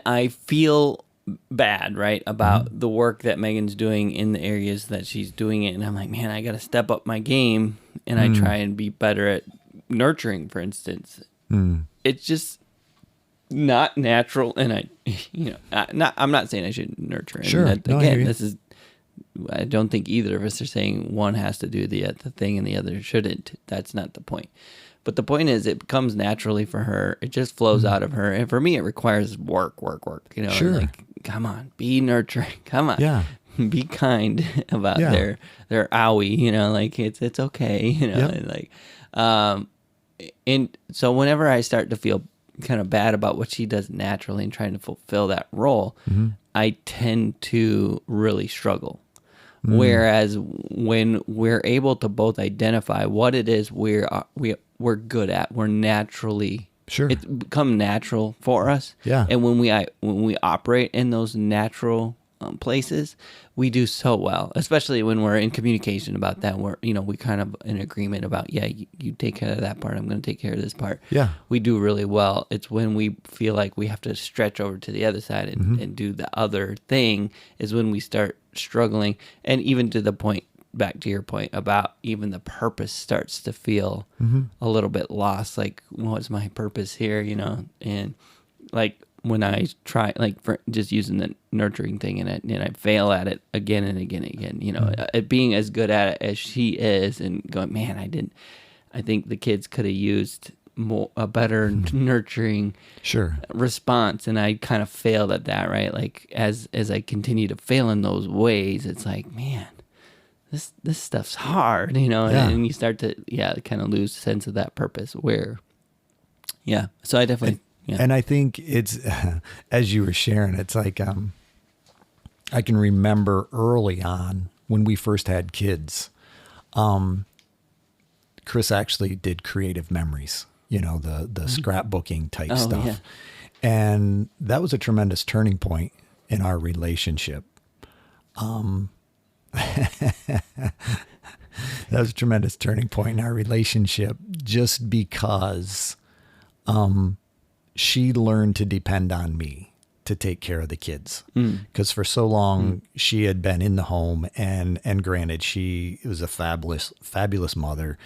I feel bad, right, about the work that Megan's doing in the areas that she's doing it, and I'm like, man, I got to step up my game, and I try and be better at nurturing, for instance. It's just not natural, and I'm not saying I should nurture. Sure. I don't think either of us are saying one has to do the thing and the other shouldn't. That's not the point. But the point is, it comes naturally for her. It just flows out of her, and for me, it requires work. Sure. Like, come on, be nurturing. Come on, yeah. Be kind about their owie. Like it's okay. Yep. And so whenever I start to feel kind of bad about what she does naturally and trying to fulfill that role, I tend to really struggle. Whereas when we're able to both identify what it is we're good at, we're naturally it's become natural for us. Yeah. And when we operate in those natural places, we do so well, especially when we're in communication about that. We kind of in agreement about, you take care of that part, I'm going to take care of this part. Yeah. We do really well. It's when we feel like we have to stretch over to the other side and do the other thing is when we start struggling. And even to the point, back to your point about even the purpose starts to feel a little bit lost. Like, what's my purpose here? And like, when I try, like, for just using the nurturing thing and I fail at it again and again and again, at being as good at it as she is, and going, man, I think the kids could have used a better nurturing response, and I kind of failed at that, right? Like, as I continue to fail in those ways, it's like, man, this stuff's hard, and you start to kind of lose sense of that purpose. So I definitely. Yeah. And I think it's, as you were sharing, it's like, I can remember early on when we first had kids, Chris actually did creative memories, the scrapbooking type stuff. Yeah. And that was a tremendous turning point in our relationship. That was a tremendous turning point in our relationship just because, she learned to depend on me to take care of the kids. Because for so long she had been in the home, and granted, she was a fabulous mother,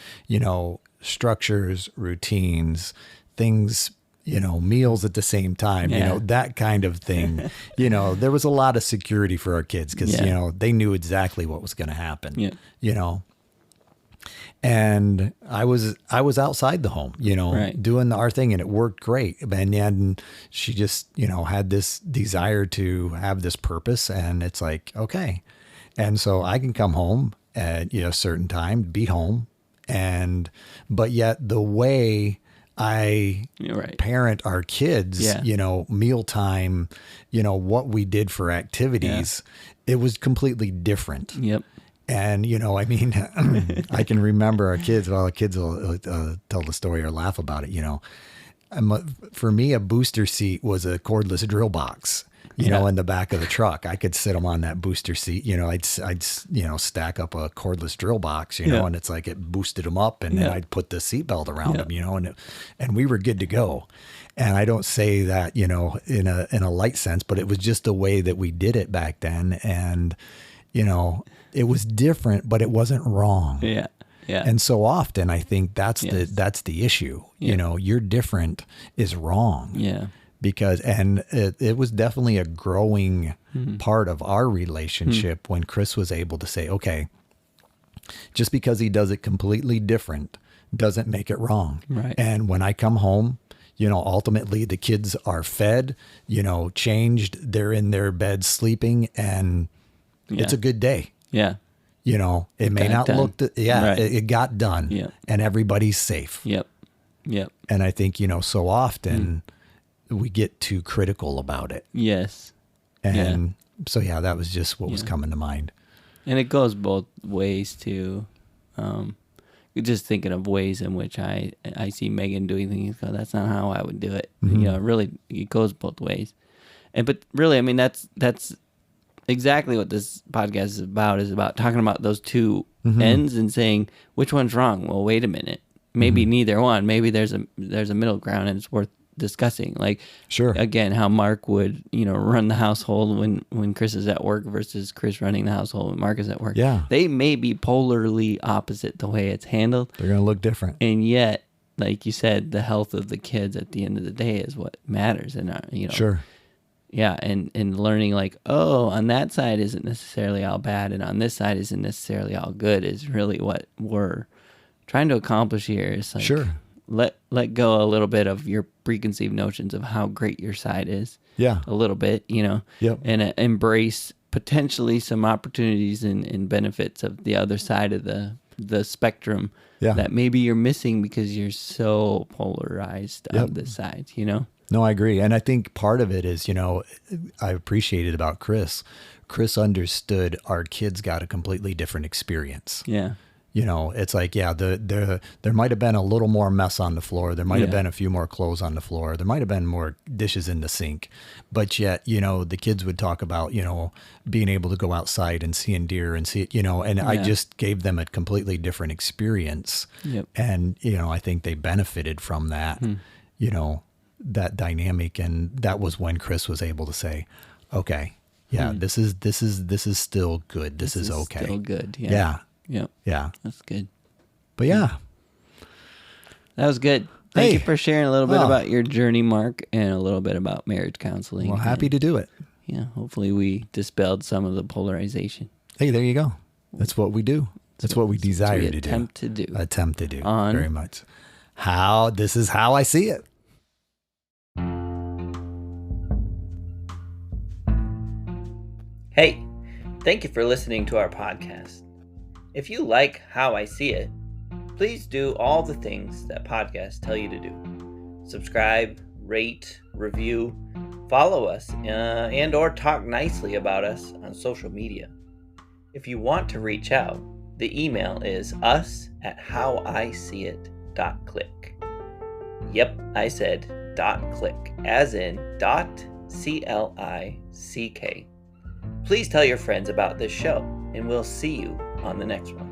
structures, routines, things, meals at the same time, that kind of thing. There was a lot of security for our kids because, they knew exactly what was going to happen, And I was outside the home, doing our thing, and it worked great. And she just, had this desire to have this purpose, and it's like, okay. And so I can come home at a certain time, be home, but yet the way I parent our kids, mealtime, what we did for activities, it was completely different. Yep. And, I can remember our kids, the kids will tell the story or laugh about it, for me, a booster seat was a cordless drill box, in the back of the truck. I could sit them on that booster seat, I'd stack up a cordless drill box, and it's like it boosted them up, and then I'd put the seatbelt around them, and we were good to go. And I don't say that, in a light sense, but it was just the way that we did it back then. And, it was different, but it wasn't wrong. Yeah. Yeah. And so often I think that's the issue. You're different is wrong. Yeah. Because, and it was definitely a growing part of our relationship when Chris was able to say, okay, just because he does it completely different doesn't make it wrong. Right. And when I come home, ultimately the kids are fed, changed, they're in their beds sleeping, and it's a good day. Yeah. It may not look, it got done. Yeah. And everybody's safe. Yep. Yep. And I think, so often we get too critical about it. Yes. And so, that was just what was coming to mind. And it goes both ways too. Just thinking of ways in which I see Megan doing things, go, that's not how I would do it. Really, it goes both ways. But really, that's exactly what this podcast is about talking about those two ends and saying, which one's wrong? Well, wait a minute. Maybe neither one. Maybe there's a middle ground, and it's worth discussing. Like, again, how Mark would, run the household when Chris is at work versus Chris running the household when Mark is at work. Yeah. They may be polarly opposite the way it's handled. They're going to look different. And yet, like you said, the health of the kids at the end of the day is what matters. And, Yeah, and learning like, on that side isn't necessarily all bad, and on this side isn't necessarily all good is really what we're trying to accomplish here. Is like, let go a little bit of your preconceived notions of how great your side is. Yeah. A little bit, and embrace potentially some opportunities and benefits of the other side of the the spectrum Yeah. that maybe you're missing because you're so polarized on the sides, you know? No, I agree. And I think part of it is, I appreciated about Chris. Chris understood our kids got a completely different experience. Yeah. It's like, there might have been a little more mess on the floor. There might have been a few more clothes on the floor. There might have been more dishes in the sink. But yet, the kids would talk about, being able to go outside and seeing deer and see it, and I just gave them a completely different experience. Yep. And, I think they benefited from that, that dynamic. And that was when Chris was able to say, okay, this is still good. This is okay. Still good. Yeah. Yeah. Yep. Yeah. That's good. But yeah. That was good. Thank you Hey. for sharing a little bit about your journey, Mark, and a little bit about marriage counseling. Well, happy to do it. Yeah. Hopefully we dispelled some of the polarization. Hey, there you go. That's what we do. That's what we desire to do. Attempt to do. Very much. This is how I see it. Hey, thank you for listening to our podcast. If you like How I See It, please do all the things that podcasts tell you to do. Subscribe, rate, review, follow us, and or talk nicely about us on social media. If you want to reach out, the email is us@howiseeit.click. Yep, I said .click, as in .click. Please tell your friends about this show, and we'll see you on the next one.